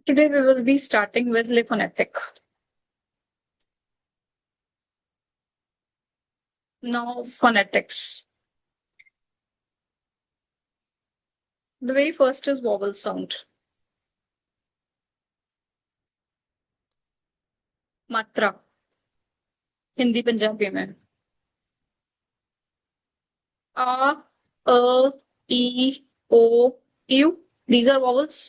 Today we will be starting with Le Phonetic. Now phonetics. The very first is vowel sound. मात्रा हिंदी पंजाबी में आ अ ई ओ you. These are vowels.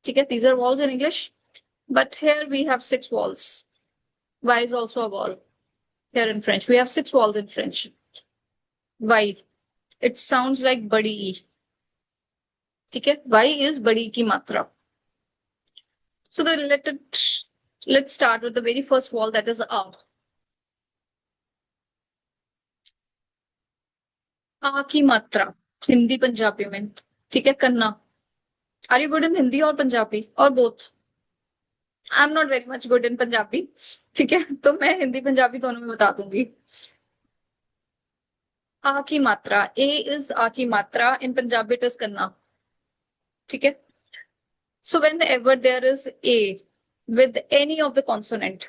ठीक है, these are vowels in English, but here we have 6 vowels. Y is also a vowel. Here in French we have 6 vowels in French. Y, it sounds like बड़ी ई. ठीक है, Y is बड़ी की मात्रा. So let's start with the very first vowel, that is A. आ की मात्रा हिंदी पंजाबी में. ठीक है, करना. Are you good in Hindi और पंजाबी और both? I am not very much good in Punjabi. ठीक है, तो मैं हिंदी पंजाबी दोनों में बता दूंगी. आ की मात्रा, ए इज आ की मात्रा, इन पंजाबी इट इज करना. ठीक है, so whenever there is a with any of the consonant,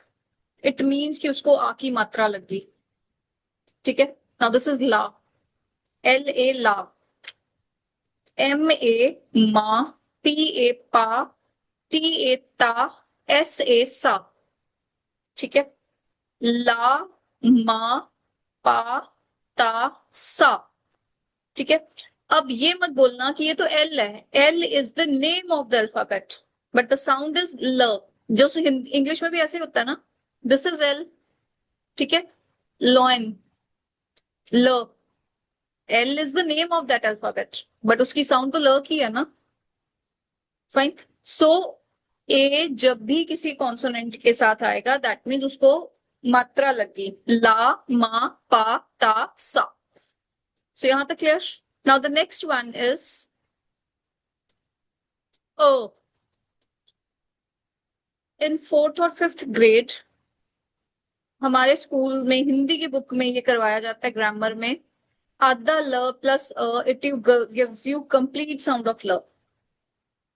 it means कि उसको आ की मात्रा लगी. ठीक है, नाउ दिस इज ला. एल ए ला. एम ए मा. पी ए पा. टी ए ता. एस ए सा. ठीक है, ला मा पा ता सा. ठीक है, अब ये मत बोलना कि ये तो एल है. L is the name of the alphabet, but the sound is ल. जो इंग्लिश में भी ऐसे होता है ना, दिस इज एल. ठीक है, लॉयन, ल. L is the name of that alphabet, but उसकी साउंड तो ल की है ना. फाइन. सो ए जब भी किसी कॉन्सोनेंट के साथ आएगा, दैट मीन्स उसको मात्रा लगी. ला मा पा ता सा. सो यहां तक clear. Now the next one is O. In 4th और 5th ग्रेड हमारे स्कूल में हिंदी की बुक में ये करवाया जाता है, ग्रामर में. आधा ल plus a, it gives you complete sound of ल.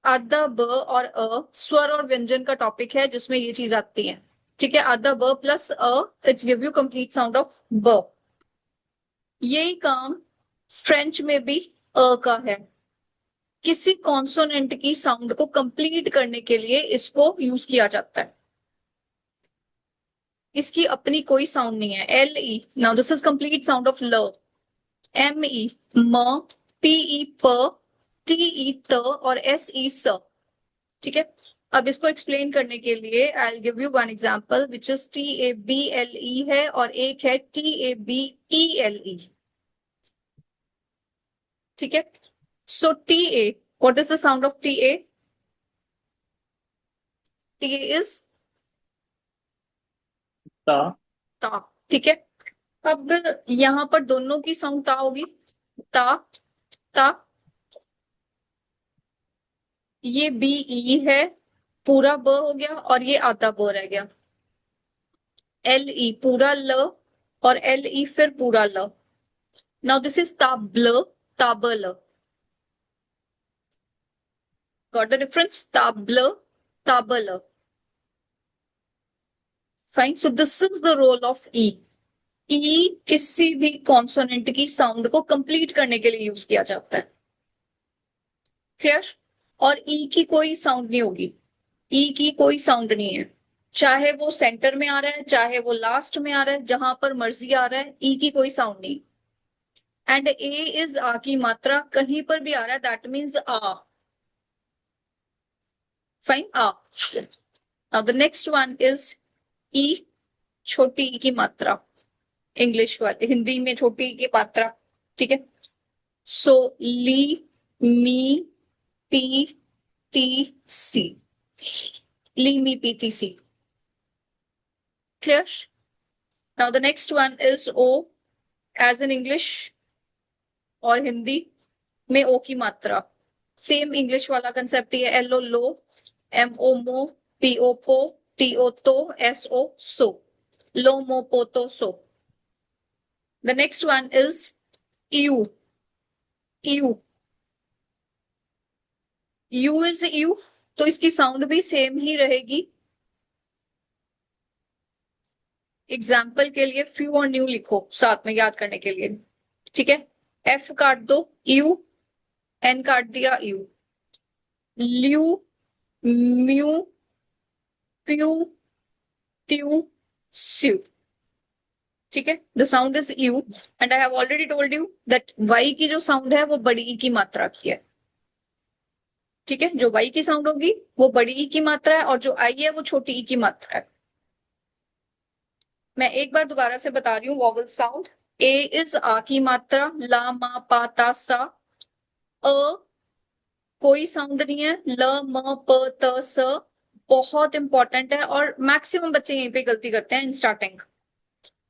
आधा ब और अ स्वर और व्यंजन का टॉपिक है जिसमें ये चीज आती है. ठीक है, आधा ब plus a, it's give you complete sound of ब. यही काम फ्रेंच में भी अ का है. किसी कॉन्सोनेंट की साउंड को कंप्लीट करने के लिए इसको यूज किया जाता है. इसकी अपनी कोई साउंड नहीं है. L E, now this is complete sound of ल. एम ई म. पी ई प. टी ई त और एस ई स. ठीक है, अब इसको एक्सप्लेन करने के लिए I give you one example which is T A B L E है और एक है T A B E L E. ठीक है, so T A, what is the sound of T A? T A is ता. ता. ठीक है, अब यहां पर दोनों की साउंड ता होगी. ता ता. ये बी ई है, पूरा ब हो गया और ये आधा ब रह गया. एल ई पूरा ल और एल ई फिर पूरा ल. नाउ दिस इज ताब्ल, ताबल. Got the difference? ताब्ल, ताबल. Fine. So this is the role of E. E किसी भी कॉन्सोनेंट की साउंड को कंप्लीट करने के लिए यूज किया जाता है. क्लियर. और ई की कोई साउंड नहीं होगी. ई की कोई साउंड नहीं है, चाहे वो सेंटर में आ रहा है चाहे वो लास्ट में आ रहा है, जहां पर मर्जी आ रहा है, ई की कोई साउंड नहीं. एंड ए इज आ की मात्रा, कहीं पर भी आ रहा है, दैट मीन्स आ. फाइन, आ. Now the next one is ई, छोटी ई की मात्रा. इंग्लिश वाले, हिंदी में छोटी ई की मात्रा. ठीक है, सो ली मी पी टी सी. ली मी पी टी सी. Clear. Now the next one is O, as in English और हिंदी में ओ की मात्रा. सेम इंग्लिश वाला कंसेप्ट ही है. एल ओ लो. एम ओ मो. पी ओ पो. टी ओ तो. एस ओ सो. लो मो पो तो सो. The next one is U. U. U is U. तो इसकी साउंड भी सेम ही रहेगी। एग्जाम्पल के लिए फ्यू और न्यू लिखो साथ में याद करने के लिए, ठीक है। एफ काट दो, यू, एन काट दिया, यू, ल्यू, म्यू, प्यू, त्यू, स्यू, ठीक है। The sound is U and I have already told you that Y की जो साउंड है वो बड़ी ई की मात्रा की है, ठीक है। जो वाई की साउंड होगी वो बड़ी ई की मात्रा है और जो आई है वो छोटी ई की मात्रा है। मैं एक बार दोबारा से बता रही हूँ वॉवल साउंड। ए इज आ की मात्रा, ला, मा, पा, ता, सा। अ कोई साउंड नहीं है, ल, म, प, त, स बहुत इंपॉर्टेंट है और मैक्सिमम बच्चे यहीं पे गलती करते हैं इन स्टार्टिंग।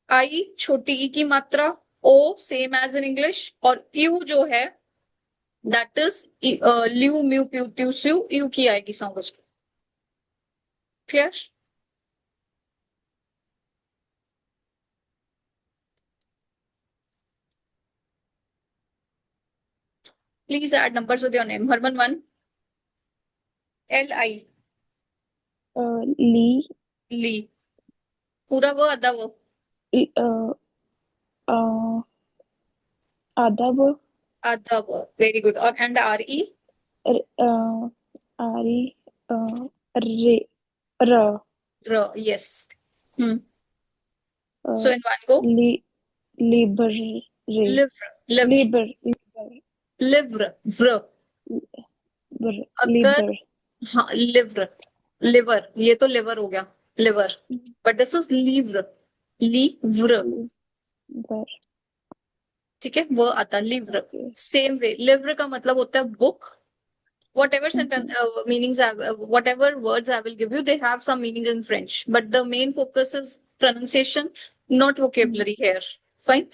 आई छोटी ई की मात्रा, O same as in English, और यू जो है दैट इज ल्यू, म्यू, प्यू, त्यू, स्यू, यू की आएगी साउंड उसकी। Clear? Please add numbers with your name. Harman 1, L I, ली, ली, पूरा वो आधा वो, आधा वो, आधा वो, वेरी गुड। और एंड आर ई, आरी, रे, र, र, yes. So in one go, ली, लिबर, रे, लिव्र, लिव्र, लिबर, लिबर, लिव्र, व्र। अगर, लिबर, हाँ लिव्र, लिवर, ये तो लिवर हो गया, लिवर, बट दिस इज लीव्र, लीव्र, लिबर, ठीक है। वो आता लिव्र। सेम वे लिव्र का मतलब होता है book. Whatever sentence meanings whatever words I will give you, they have some meaning in French, but the main focus is pronunciation, not vocabulary here. Fine.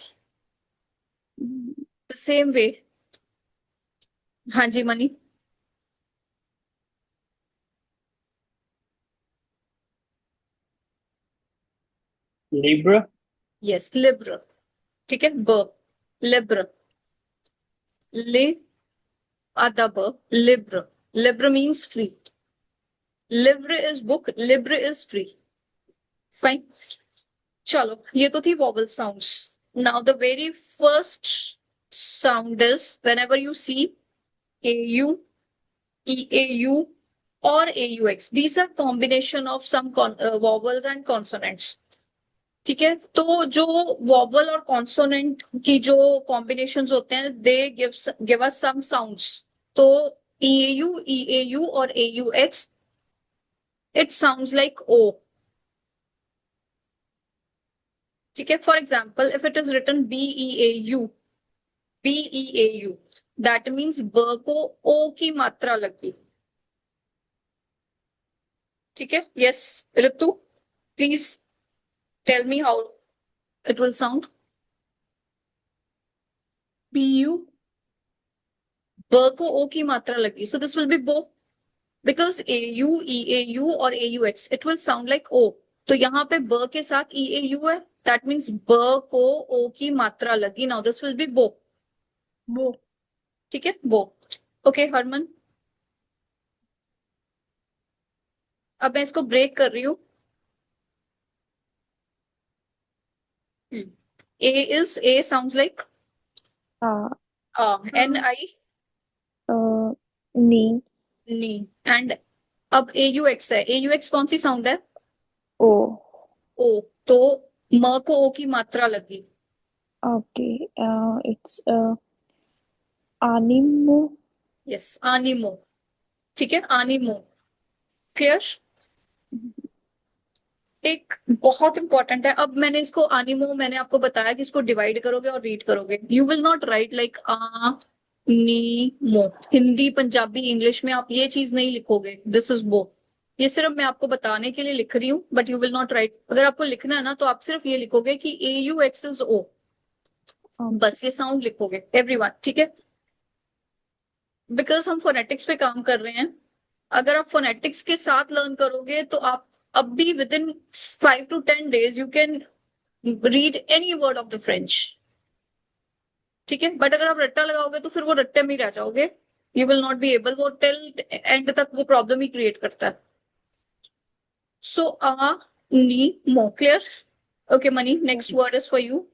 The same way. हाँ जी money. Libra, yes Libre, ठीक है। ब, Libre, ले, आधा ब, Libre, Libre means free, Libre is book, Libre is free. Fine. चलो ये तो थी vowel sounds. Now the very first sound is whenever you see AU, EAU or AUX. These are combination of some vowels and consonants. ठीक है। तो जो vowel और consonant की जो कॉम्बिनेशंस होते हैं they give us some sounds. तो EAU, EAU और AUX, it sounds like O, ठीक है। For example if it is written BEAU, BEAU, that means ब को O की मात्रा लगी, ठीक है। Yes Ritu, please tell me how it will sound. BU, ब को ओ की मात्रा लगी, so this will be bo, because AU, EAU और AUX it will sound like O. तो यहाँ पे ब के साथ EAU है, that means ब को O की मात्रा लगी, now this will be bo. bo, ठीक है, bo. Okay हरमन, अब मैं इसको ब्रेक कर रही हूँ। A is, A sounds like NI, knee, knee, and अब AUX है, AUX कौन सी साउंड है? ओ, O, तो म को O की मात्रा लगी, ओके, इट्स आनिमो, यस आनिमो, ठीक है आनिमो। क्लियर? एक बहुत इंपॉर्टेंट है, अब मैंने इसको आनिमो मैंने आपको बताया कि इसको डिवाइड करोगे और रीड करोगे। You will not write like आ नी मो, हिंदी पंजाबी इंग्लिश में आप ये चीज नहीं लिखोगे दिस इज बो। ये सिर्फ मैं आपको बताने के लिए लिख रही हूँ, but you will not right. अगर आपको लिखना है ना तो आप सिर्फ ये लिखोगे कि AUX इज O, बस ये साउंड लिखोगे एवरीवन, ठीक है। बिकॉज हम फोनेटिक्स पे काम कर रहे हैं, अगर आप फोनेटिक्स के साथ लर्न करोगे तो आप अब भी with in 5 to 10 days you can read any word of the French, ठीक है। बट अगर आप रट्टा लगाओगे तो फिर वो रट्टे में ही रह जाओगे, you will not be able, वो टिल एंड तक वो प्रॉब्लम ही क्रिएट करता है. सो आ नी मो. Clear? Okay Mani, next word is for you.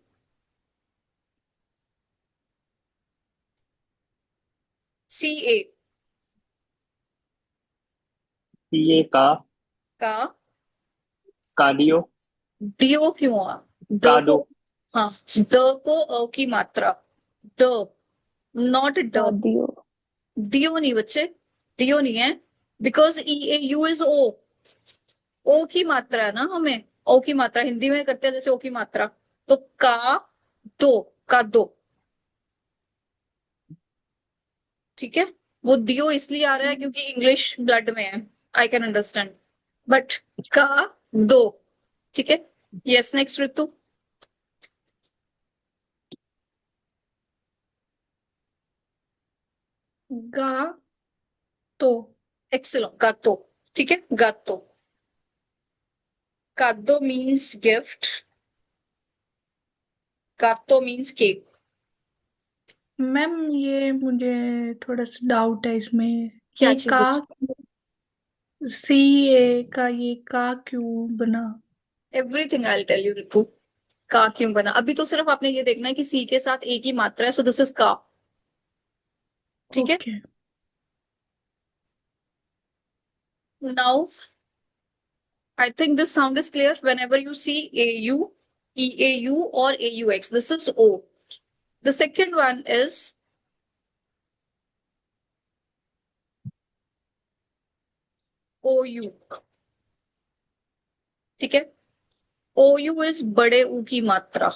C A. CA का का कार्डियो डीओ क्यों हुआ? द कार्डो को, हाँ, द को अ की मात्रा, द, नॉट ड. कार्डियो. डीओ नहीं बच्चे, डीओ नहीं है, because E A U is O. ओ की मात्रा है ना, हमें ओ की मात्रा हिंदी में करते हैं जैसे ओ की मात्रा. तो दो, का दो. ठीक है, वो दियो इसलिए आ रहा है क्योंकि इंग्लिश ब्लड में है. आई कैन अंडरस्टैंड, बट का दो. ठीक है. यस, नेक्स्ट ऋतु. गा तो एक्सेलेंट, गातो. ठीक है, गातो. गातो मीन्स गिफ्ट. गातो मीन्स केक. मैम, ये मुझे थोड़ा सा डाउट है इसमें. क्या ये चीज का बच्चे? सी ए का ये का क्यों बना? एवरीथिंग आई टेल यू ऋतु. का क्यों बना, अभी तो सिर्फ आपने ये देखना है कि सी के साथ ए की मात्रा है, सो दिस इज का. ठीक है. Okay. Now I think this sound is clear. Whenever you see AU, EAU or AUX, this is O. The second one is OU. ठीक है. OU is बड़े U की मात्रा.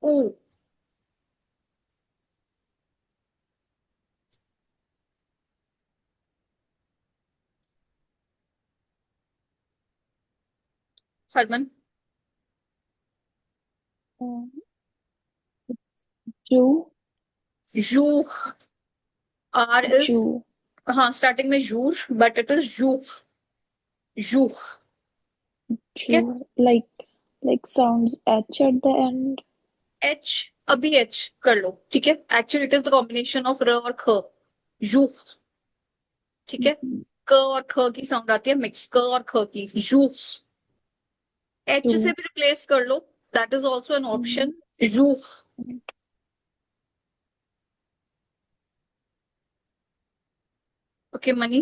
U. हरमन. जू. Ju. R is, जू. हाँ, starting में जूर, but it is जू. जू. ठीक है. जू. Like sounds H at the end. H, अभी H कर लो. ठीक है. Actually it is the combination of र और ख. जू. ठीक है. क और ख की साउंड आती है मिक्स, क और ख की. जू. एच जू. से भी रिप्लेस कर लो, that is also an option. जूफ. ओके मनी.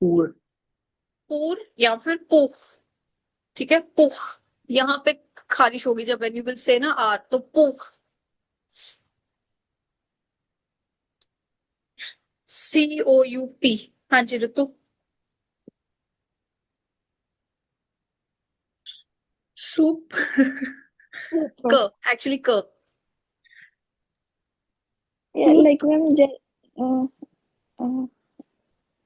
पूर पूर या फिर पुख. ठीक है, पुख. यहाँ पे खारिश होगी जब व्हेन यू विल से ना आर, तो पुख. COUP. हाँ जी ऋतु. सूप. कूप, क, एक्चुअली क. Yeah, like ma'am, uh, uh,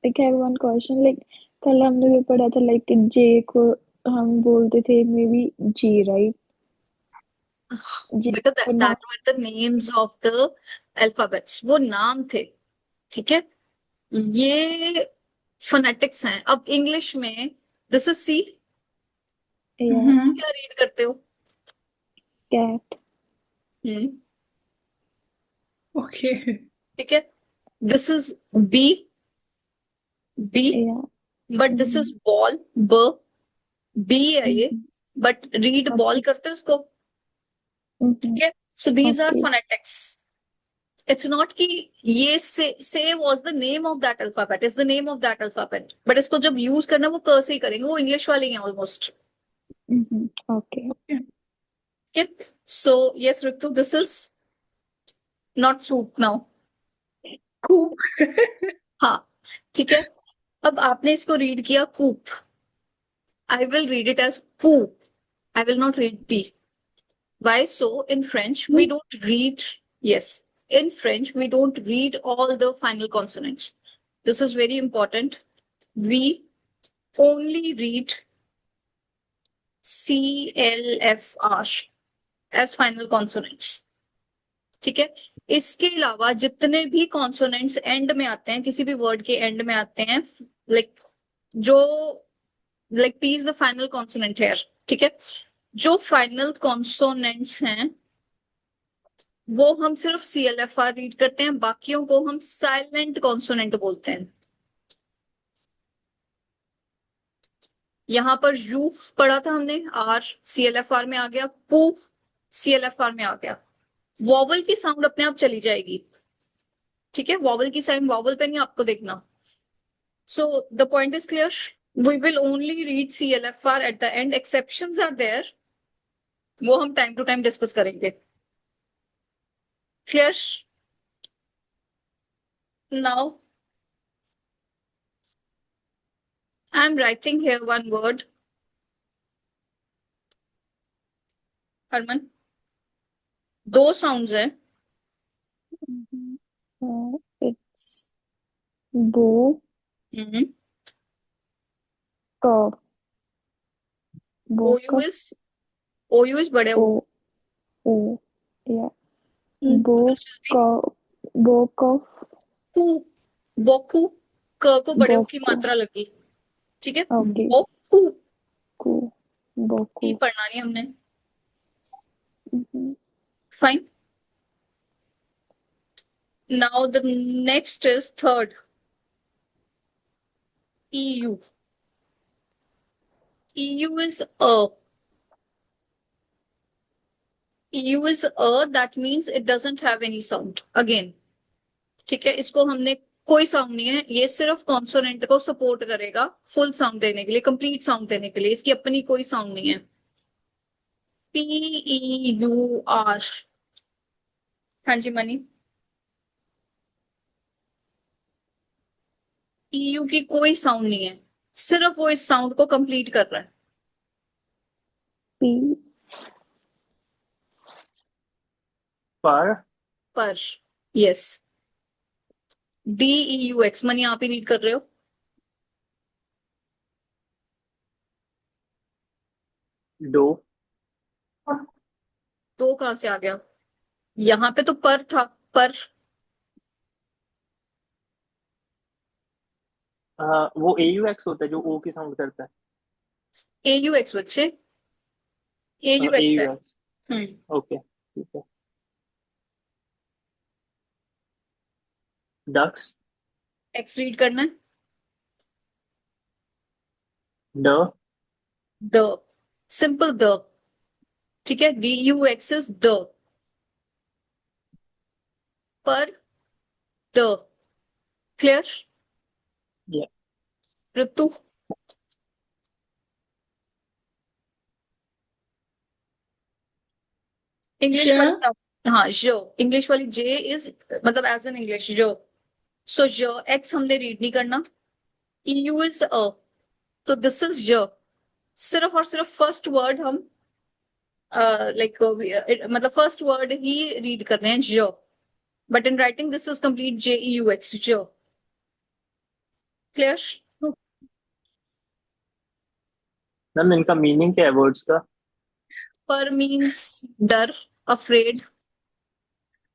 like I have one question. Like कल हमने ये पढ़ा था like J को हम बोलते थे maybe G, right? J बेटा को that not. Were the names of the alphabets, वो नाम थे. ठीक है. ये फोनेटिक्स हैं. अब इंग्लिश में दिस इज सी. Yeah, क्या रीड करते हो? cat. हम्म. ओके. ठीक है. This is B. B. Yeah. But this is ball. ब. बी है ये, Mhm. बट रीड बॉल करते हो उसको. Mhm. ठीक है. So these are Okay. Phonetics. It's not कि ये से was the name of that alphabet, is the name of that alphabet, but इसको जब यूज करना वो क से ही करेंगे, वो इंग्लिश वाले ही हैं ऑलमोस्ट. Mhm. Okay. ठीक है. So yes Ritu, this is not soup now. कूप. हाँ. ठीक है. अब आपने इसको रीड किया कूप. I will read it as coup. I will not read P. Why so? In French, we don't read, yes, in French, we don't read all the final consonants. This is very important. We only read C, L, F, R as final consonants. ठीक है. इसके अलावा जितने भी consonants and में आते हैं, किसी भी वर्ड के एंड में आते हैं, लाइक जो, like P is the final consonant here. ठीक है. जो फाइनल कॉन्सोनेंट्स हैं वो हम सिर्फ CLFR रीड करते हैं, बाकियों को हम साइलेंट कॉन्सोनेंट बोलते हैं। यहां पर यू पढ़ा था हमने, आर CLFR में आ गया, पू CLFR में आ गया। वॉवल की साउंड अपने आप चली जाएगी, ठीक है, वॉवल की साउंड वॉवल पे नहीं आपको देखना। So the point is clear, we will only read CLFR at the end, exceptions are there, वो हम टाइम टू टाइम डिस्कस करेंगे। Clear? Now I am writing here one word. Harman, दो साउंड्स हैं। It's bo, hmm, cough, bo, OU cough, is OU is बड़े O, o, o, yeah, hmm, bo, this will be cough, bo, cough, कू, बोकू, क को बड़े O की boku, मात्रा लगी, ठीक है, okay, बोकू, ku, ई boku. पढ़ना नहीं हमने। Mhm. Fine, now the next is third, EU। EU is a, EU is a, that means it doesn't have any sound again, ठीक है, इसको हमने कोई साउंड नहीं है, ये सिर्फ कॉन्सोनेंट को सपोर्ट करेगा फुल साउंड देने के लिए, कंप्लीट साउंड देने के लिए, इसकी अपनी कोई साउंड नहीं है। PEUR, हाँ जी मनी, EU की कोई साउंड नहीं है, सिर्फ वो इस साउंड को कंप्लीट कर रहा है। P, पर पर, यस, DEUX, मनी आप ही रीड कर रहे हो। डो दो कहां से आ गया, यहाँ पे तो पर था, पर वो AUX होता है जो O की साउंड करता है। AUX बच्चे, AUX है। AUX, ओके ठीक है। डक्स, एक्स रीड करना है, ड द, सिंपल द, ठीक है, DUX इज द, पर the, clear? Yeah. Ritu, English श, वाली साउंड, हाँ जो, इंग्लिश वाली जे इज, मतलब एज एन इंग्लिश जो, सो जो एक्स हमने रीड नहीं करना। EU इज अ, तो दिस इज ज, सिर्फ और सिर्फ फर्स्ट वर्ड हम लाइक मतलब फर्स्ट वर्ड ही रीड कर रहे हैं ज, but in writing this is complete JEUX, ज, क्लियर? मैम इनका मीनिंग क्या है वर्ड्स का? पर मीन्स डर, afraid,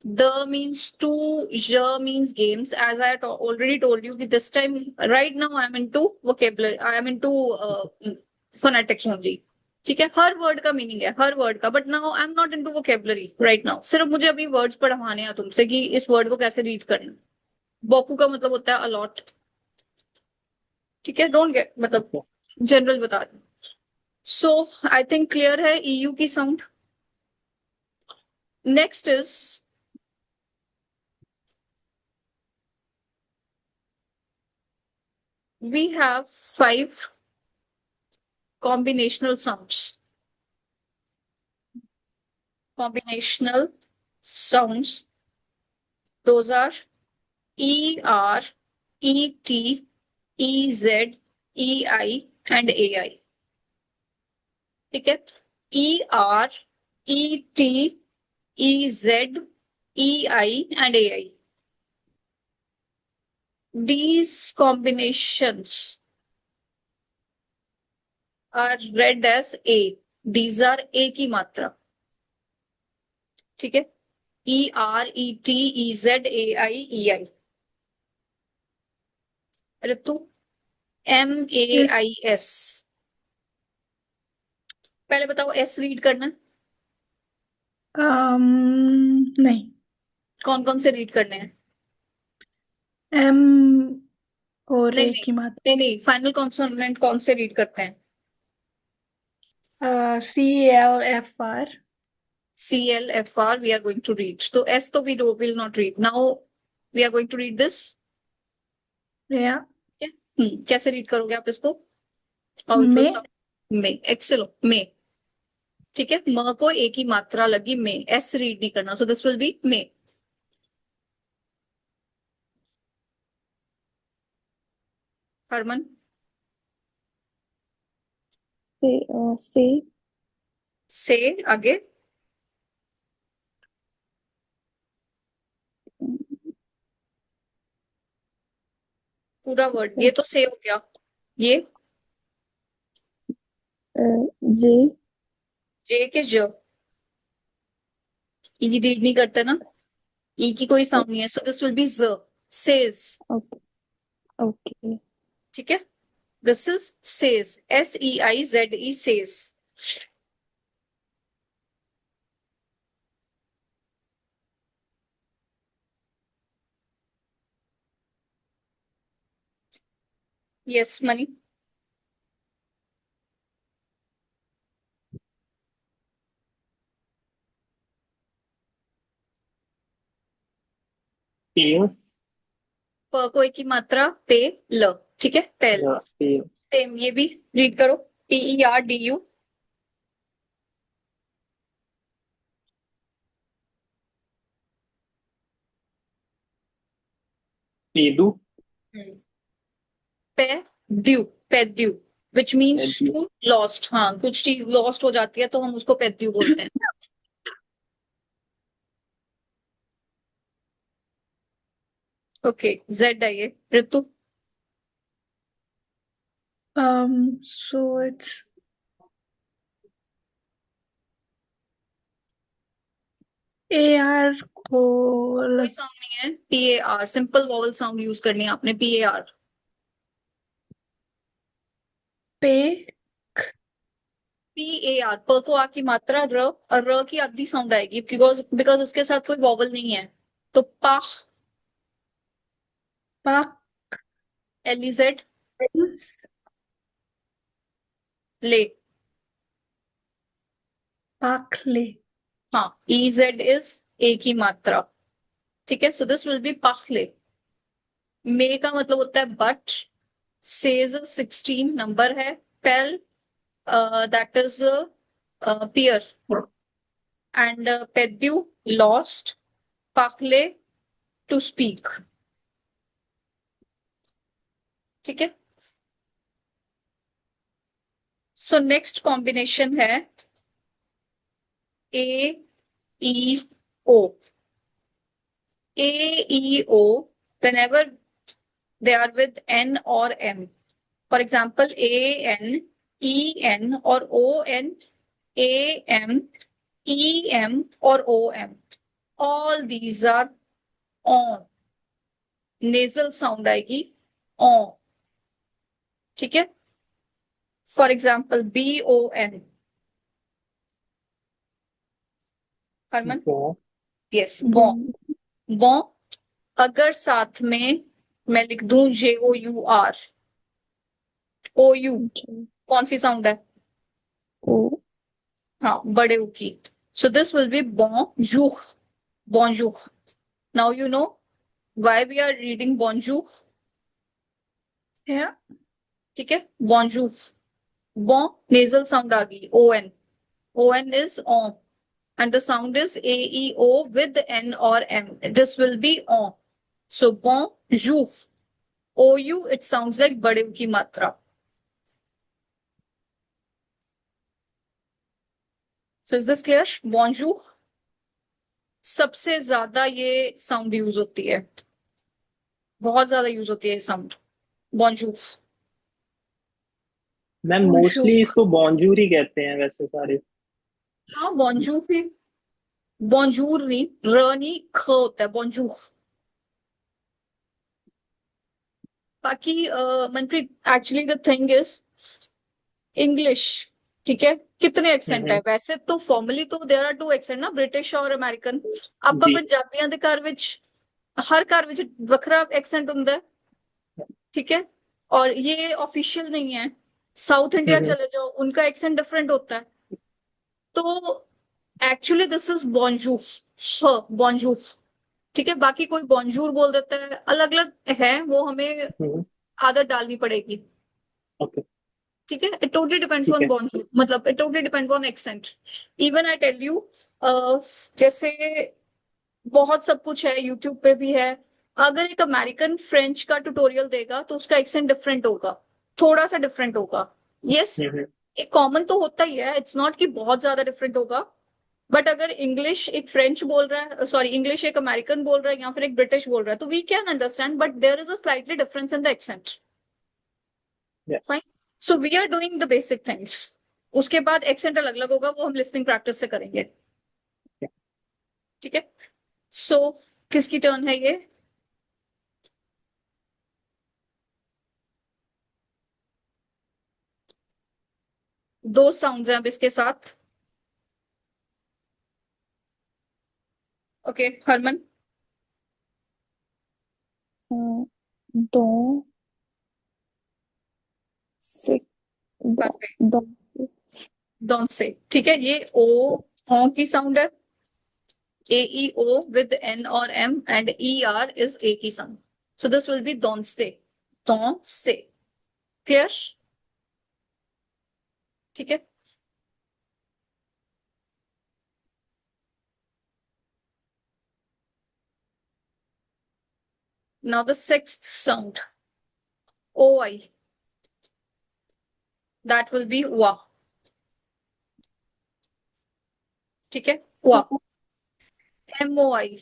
the means to, ja means games, as I had already told you, this time right now I am into vocabulary, I am into phonetics only, ठीक है, हर word का meaning है, हर word का, but now I am not into vocabulary right now, सिर्फ मुझे अभी words पढ़वाने हैं तुमसे कि इस वर्ड को कैसे रीड करना। बोकू का मतलब होता है अलॉट, ठीक है, डोंट गेट, मतलब जनरल बता दूं। सो आई थिंक क्लियर है EU की sound. Next is, we have 5 combinational sounds. Combinational sounds. Those are ER, ET, EZ, EI and AI. ठीक है? ER, ET, EZ, EI and AI. These combinations are read as A. These are A की मात्रा, ठीक है, ER, ET, EZ, AI, EI। ऋतु, MAIS, पहले बताओ S read करना है। नहीं। कौन कौन से रीड करने हैं? एम और नहीं ए नहीं की मात्रा। नहीं नहीं, फाइनल कॉन्सोनेंट कौन से रीड करते हैं? CLFR। CLFR we are going to read. So S तो we will not read. Now we are going to read this. या कैसे रीड करोगे आप इसको? How it will में sound? में, एक्चुअली में, ठीक है। म को ए की मात्रा लगी में, एस रीड नहीं करना, सो दिस विल बी में। हरमन? से से आगे पूरा वर्ड, ये तो से हो गया। ये जे जे के ज, ई रीड नहीं करते ना, ई की कोई साउंड नहीं है, सो दिस विल बी ज, सेज, ओके ओके ठीक है। This is says, SEIZE, says. Yes money? पेय, प को ए की मात्रा पे ल, ठीक है, पेल। पेय, सेम ये भी रीड करो, PERDU। पेदु, पे ड्यू, पेद्यू, विच मीन्स पेद्यू। To lost. हाँ, कुछ चीज लॉस्ट हो जाती है तो हम उसको पेद्यू बोलते हैं। ओके, जेड है ये। ऋतु? सो इट्स AR को कोई साउंड नहीं है, PAR, simple vowel sound use करनी है आपने, PAR। पे PAR, प को आ की मात्रा र, और र की आधी साउंड आएगी, बिकॉज बिकॉज इसके साथ कोई वॉवल नहीं है, तो पाह, पाक LEZ, ले। पाखले। हाँ, EZ इज ए की मात्रा, ठीक है, सो दिस विल बी पाखले। मे का मतलब होता है बट, सेज 16 नंबर है, पेल दैट इज पियर, एंड पेद्यू लॉस्ट, पाखले टू स्पीक, ठीक है। सो नेक्स्ट कॉम्बिनेशन है AEO। AEO, whenever they are with N or M. For example, AN, EN or ON, AM, EM or OM. All these are on. Nasal sound आएगी on, ठीक है। For example, BON। Harman? बो, Yes, bon। bon, अगर साथ में मैं लिख दूं JOUR, OU, कौन सी साउंड है? ओ हाँ, बड़े ऊ की। सो this will B bonjour, bonjour। Now you know why we are reading bonjour, या ठीक है। bonjour, bon nasal sound आ गई, ON, ON is on, and the sound is AEO with N or M, this will be on, so bonjour, OU it sounds like बड़े ऊ की मात्रा। So is this clear? bonjour, सबसे ज्यादा ये sound use होती है, बहुत ज्यादा यूज होती है ये साउंड, bonjour। मैम मोस्टली इसको बॉन्जूर ही कहते हैं वैसे सारे। हाँ, bonjour भी, bonjour नहीं, र नहीं, ख होता है bonjour। बाकी Manpreet, actually the thing is, English ठीक है, कितने एक्सेंट है? हम्म, वैसे तो फॉर्मली तो देयर आर टू एक्सेंट ना, ब्रिटिश और अमेरिकन। ਆਪਾਂ जी ਪੰਜਾਬੀਆਂ ਦੇ ਘਰ ਵਿੱਚ हर घर ਵਿੱਚ ਵੱਖਰਾ एक्सेंट ਹੁੰਦਾ है, ठीक है। और ये ऑफिशियल नहीं है। साउथ इंडिया हम्म, चले जाओ, उनका एक्सेंट डिफरेंट होता है। तो actually this is bonjour, bonjour, ठीक है। बाकी कोई बॉन्जूर बोल देता है, अलग अलग है, वो हमें हम्म, आदत डालनी पड़ेगी, ओके ठीक है। इट टोटली डिपेंड्स ठीक ऑन है बॉन्जूर, मतलब it totally depends on accent. Even I tell you, जैसे बहुत सब कुछ है, यूट्यूब पे भी है। अगर एक अमेरिकन फ्रेंच का ट्यूटोरियल देगा तो उसका एक्सेंट डिफरेंट होगा, थोड़ा सा डिफरेंट होगा। यस, हम्म, एक कॉमन तो होता ही है, इट्स नॉट कि बहुत ज्यादा डिफरेंट होगा। बट अगर इंग्लिश एक फ्रेंच बोल रहा है, सॉरी इंग्लिश एक अमेरिकन बोल रहा है या फिर एक ब्रिटिश बोल रहा है, तो we can understand, but there is a slightly difference in the accent. yeah, fine. So we are doing the basic things. उसके बाद एक्सेंट अलग अलग होगा, वो हम लिसनिंग प्रैक्टिस से करेंगे, yeah. ठीक है। सो किसकी टर्न है ये? दो साउंड्स हैं अब इसके साथ। ओके, हरमन। दो से दो परफेक्ट। दो डोंट से, ठीक है। ये ओ की साउंड है, A E O with N और M, and E R is A की sound. So this will be डोंट से, डोंट से। क्लियर? ठीक है। Now the sixth sound, O I, that will be वा, ठीक है। वा। एम ओ आई,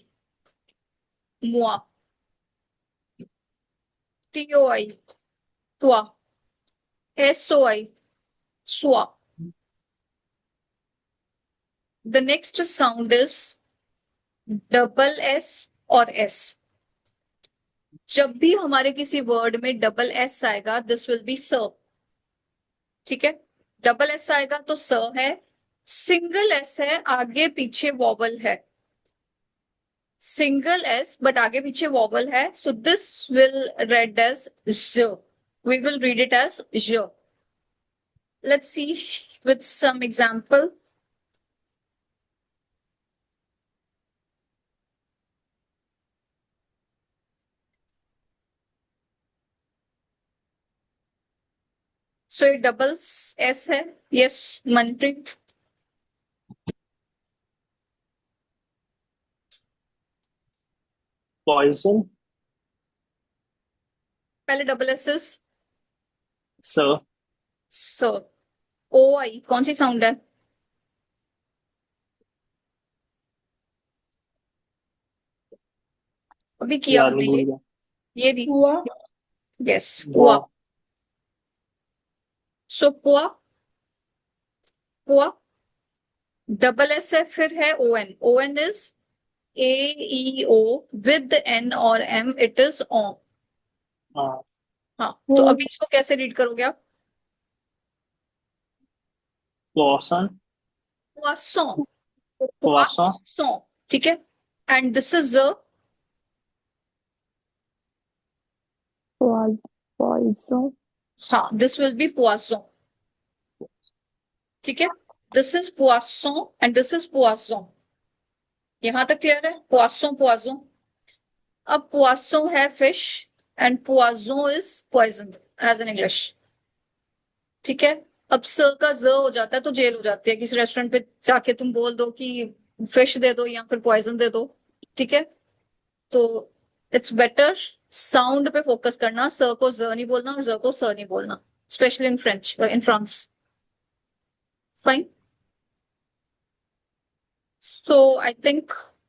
मुआ। टी ओ आई, तुआ। एस ओ आई, सुआ। The next sound is double S और एस। जब भी हमारे किसी वर्ड में डबल एस आएगा, दिस विल बी स, ठीक है। डबल एस आएगा तो स है, सिंगल एस है, आगे पीछे वॉवल है। सिंगल एस बट आगे पीछे वॉवल है, so this will read as ज, we will read it as j. Let's see with some example. So ये डबल एस है। यस, मनप्रीत। पॉइजन पहले डबल एस सर स। ओ आई कौन सी साउंड है? अभी किया यार हमने मैं भूल ये गया ये भी। हुआ। यस, वाह पुआ। सो पुआ, पुआ। डबल एस है, फिर है O N. O N is A E O with N और एम, इट इज ओ। हाँ हाँ, तो अभी इसको कैसे रीड करोगे आप? पॉसन पुआसों, पॉसो पुआसों, ठीक है। एंड दिस इज पॉइजन हाँ, दिस विल बी पुआसों, ठीक है। दिस इज पुआसों एंड दिस इज पुआसों। यहां तक क्लियर है? पुआसों, पुआसों। अब पुआसों है फिश, एंड पुआजों is poison as in English, ठीक है। अब स का ज हो जाता है तो जेल हो जाती है। किसी रेस्टोरेंट पे जाके तुम बोल दो कि फिश दे दो या फिर पॉइजन दे दो, ठीक है। तो इट्स बेटर साउंड पे फोकस करना, स को ज नहीं बोलना और ज को स नहीं बोलना, specially in French, in France. Fine. So I think